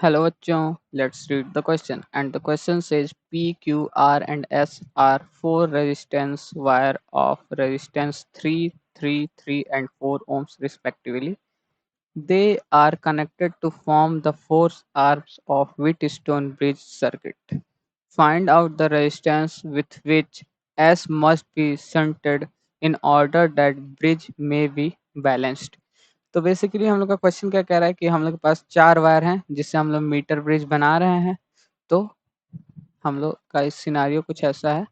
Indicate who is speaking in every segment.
Speaker 1: Hello बच्चों, let's read the question. And the question says P, Q, R and S are four resistance wire of resistance 3, 3, 3 and 4 ohms respectively. They are connected to form the four arms of Wheatstone bridge circuit. Find out the resistance with which S must be shunted in order that bridge may be balanced. तो basically हम लोग का question क्या कह रहा है कि हम लोग के पास 4 वायर हैं जिससे हम लोग मीटर ब्रिज बना रहे हैं। तो हम लोग का इस सिनेरियो कुछ ऐसा है,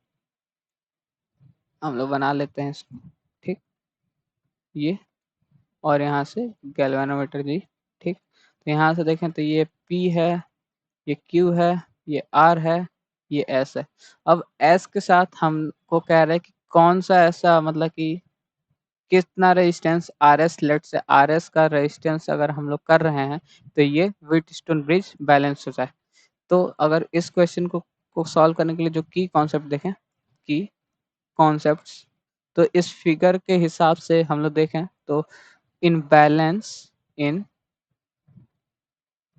Speaker 1: हम लोग बना लेते हैं इसको। ठीक, ये और यहाँ से गैल्वेनोमीटर जी। ठीक, तो यहाँ से देखें तो ये P है, ये Q है, ये R है, ये S है। अब S के साथ हमको कह रहा है कि कौन सा ऐसा मतलब कि कितना रेजिस्टेंस RS, लेट से RS का रेजिस्टेंस अगर हम लोग कर रहे हैं तो ये व्हीटस्टोन ब्रिज बैलेंस हो जाए। तो अगर इस क्वेश्चन को सॉल्व करने के लिए जो की कॉन्सेप्ट देखें, की कॉन्सेप्ट्स, तो इस फिगर के हिसाब से हम लोग देखें तो in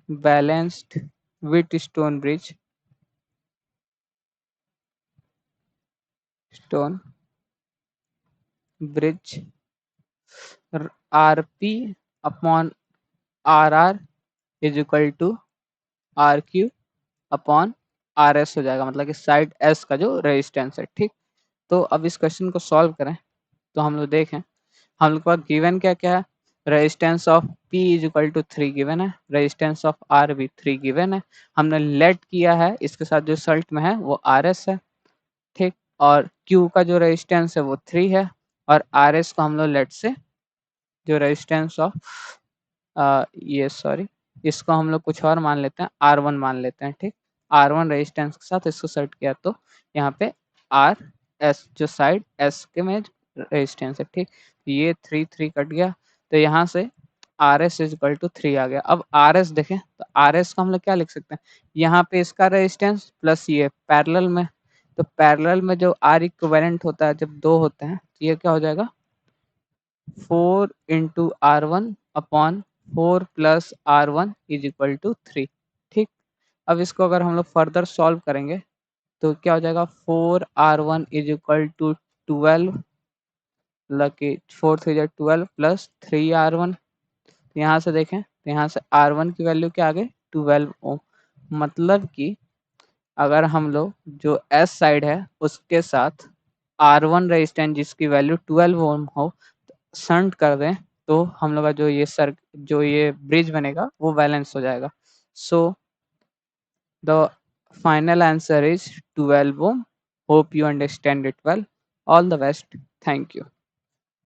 Speaker 1: balanced Wheatstone bridge RP upon RR is equal to RQ upon RS हो जाएगा, मतलब कि साइड S का जो रेजिस्टेंस है। ठीक, तो अब इस क्वेश्चन को सॉल्व करें तो हम लोग देखें हम लोग का गिवन क्या क्या है। Resistance of P is equal to 3 given है, रेजिस्टेंस ऑफ R भी 3 गिवन है। हमने लेट किया है, इसके साथ जो सल्ट में है वो RS है। ठीक, और Q का जो रेजिस्टेंस है वो 3 है, और RS को हम लोग लेट से जो रेजिस्टेंस ऑफ ये सॉरी इसको हम लोग कुछ और मान लेते हैं, R1 मान लेते हैं। ठीक, R1 रेजिस्टेंस के साथ इसको सेट किया तो यहाँ पे RS जो साइड S के में रेजिस्टेंस है। ठीक, ये 3 3 कट गया, तो यहाँ से RS इज इक्वल टू 3 आ गया। अब RS देखें तो RS को हम लोग क्या लिख सकते हैं, यहाँ पे इसका रेजिस्टेंस प्लस ये पैरेलल में, तो पैरेलल में जो R इक्विवेलेंट होता है जब दो होते हैं तो ये क्या हो जाएगा 4 into R1 upon 4 plus R1 is equal to 3। ठीक, अब इसको अगर हम लोग फर्दर सॉल्व करेंगे तो क्या हो जाएगा 4R1 इज इक्वल टू 12, मतलब कि 4 3 जा 12 प्लस 3R1। यहाँ से देखें तो यहाँ से R1 की वैल्यू क्या आ गई 12 ओम, मतलब कि अगर हम लोग जो S साइड है उसके साथ R1 रेजिस्टेंस जिसकी वैल्यू 12 ओम हो शंट कर दें तो हम लोग का जो ये ब्रिज बनेगा वो बैलेंस हो जाएगा। So the final answer is 12 ohm. Hope you understand it well. All the best. Thank you.